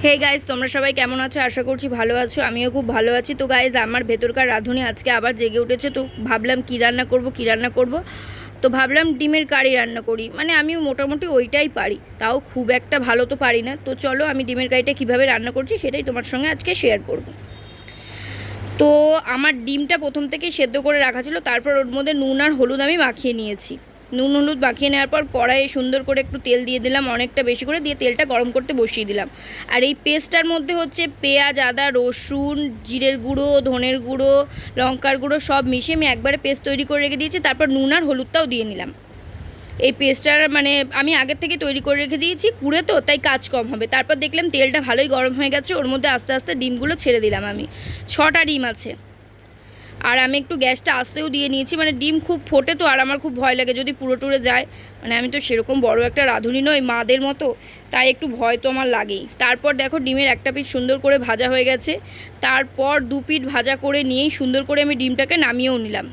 Hey guys, তোমরা সবাই কেমন আছো? আশা করছি ভালো আছো। আমিও খুব ভালো আছি। তো গাইজ, আমার ভেতরকার রাঁধুনি আজকে আবার জেগে উঠেছে। তো ভাবলাম কী রান্না করব। তো ভাবলাম ডিমের কারি রান্না করি। মানে আমি মোটামুটি ওইটাই পারি, তাও খুব একটা ভালো তো পারি না। তো চলো আমি ডিমের কারিটা কীভাবে রান্না করছি সেটাই তোমার সঙ্গে আজকে শেয়ার করব। তো আমার ডিমটা প্রথম থেকে সেদ্ধ করে রাখা ছিল, তারপর ওর মধ্যে নুন আর হলুদ আমি মাখিয়ে নিয়েছি। নুন হলুদ মাখিয়ে নেওয়ার পর কড়াইয়ে সুন্দর করে একটু তেল দিয়ে দিলাম, অনেকটা বেশি করে দিয়ে তেলটা গরম করতে বসিয়ে দিলাম। আর এই পেস্টটার মধ্যে হচ্ছে পেঁয়াজ, আদা, রসুন, জিরের গুঁড়ো, ধনের গুঁড়ো, লঙ্কার গুঁড়ো সব মিশিয়ে আমি একবারে পেস্ট তৈরি করে রেখে দিয়েছি। তারপর নুন আর হলুদটাও দিয়ে নিলাম। এই পেস্টটার মানে আমি আগের থেকে তৈরি করে রেখে দিয়েছি কুড়ে, তো তাই কাজ কম হবে। তারপর দেখলাম তেলটা ভালোই গরম হয়ে গেছে, ওর মধ্যে আস্তে আস্তে ডিমগুলো ছেড়ে দিলাম। আমি 6টা ডিম আছে। আর আমি একটু গ্যাসটা আস্তেও দিয়ে নিয়েছি, মানে ডিম খুব ফোটে তো, আর আমার খুব ভয় লাগে যদি পুরো টুরে যায়। মানে আমি তো সেরকম বড় একটা রাঁধুনি নই মাদের মতো, তাই একটু ভয় তো আমার লাগেই। তারপর দেখো ডিমের একটা পিঠ সুন্দর করে ভাজা হয়ে গেছে। তারপর 2 পিঠ ভাজা করে নিয়েই সুন্দর করে আমি ডিমটাকে নামিয়েও নিলাম।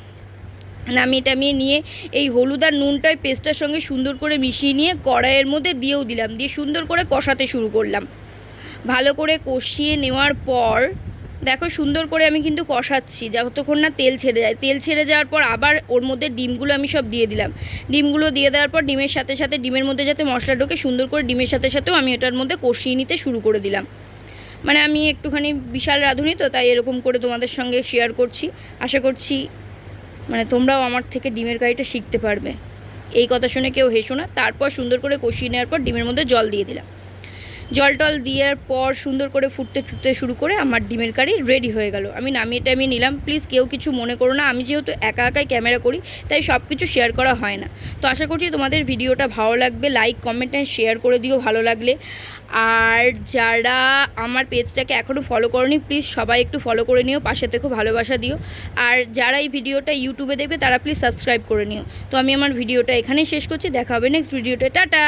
নামিয়ে টামিয়ে নিয়ে এই হলুদ আর নুনটাই পেস্টটার সঙ্গে সুন্দর করে মিশিয়ে নিয়ে কড়াইয়ের মধ্যে দিয়েও দিলাম, দিয়ে সুন্দর করে কষাতে শুরু করলাম। ভালো করে কষিয়ে নেওয়ার পর দেখো সুন্দর করে আমি কিন্তু কষাচ্ছি যতক্ষণ না তেল ছেড়ে যায়। তেল ছেড়ে যাওয়ার পর আবার ওর মধ্যে ডিমগুলো আমি সব দিয়ে দিলাম। ডিমগুলো দিয়ে দেওয়ার পর ডিমের সাথে সাথে ডিমের মধ্যে যাতে মশলা ঢোকে, সুন্দর করে ডিমের সাথে সাথেও আমি এটার মধ্যে কষিয়ে নিতে শুরু করে দিলাম। মানে আমি একটুখানি বিশাল রাঁধুনি তো, তাই এরকম করে তোমাদের সঙ্গে শেয়ার করছি। আশা করছি মানে তোমরাও আমার থেকে ডিমের কারিটা শিখতে পারবে। এই কথা শুনে কেউ হেসো না। তারপর সুন্দর করে কষিয়ে নেওয়ার পর ডিমের মধ্যে জল দিয়ে দিলাম। জল টল দেওয়ার পর সুন্দর করে ফুটতে শুরু করে আমার ডিমের কারি রেডি হয়ে গেল। আমি নামিয়ে টামিয়ে নিলাম। প্লিজ কেউ কিছু মনে করো না, আমি যেহেতু একা একাই ক্যামেরা করি তাই সব কিছু শেয়ার করা হয় না। তো আশা করছি তোমাদের ভিডিওটা ভালো লাগবে। লাইক, কমেন্ট অ্যান্ড শেয়ার করে দিও ভালো লাগলে। আর যারা আমার পেজটাকে এখনও ফলো করোনি, প্লিজ সবাই একটু ফলো করে নিও, পাশে থেকে ভালোবাসা দিও। আর যারা এই ভিডিওটা ইউটিউবে দেখবে তারা প্লিজ সাবস্ক্রাইব করে নিও। তো আমি আমার ভিডিওটা এখানেই শেষ করছি। দেখা হবে নেক্সট ভিডিওতে। টাটা।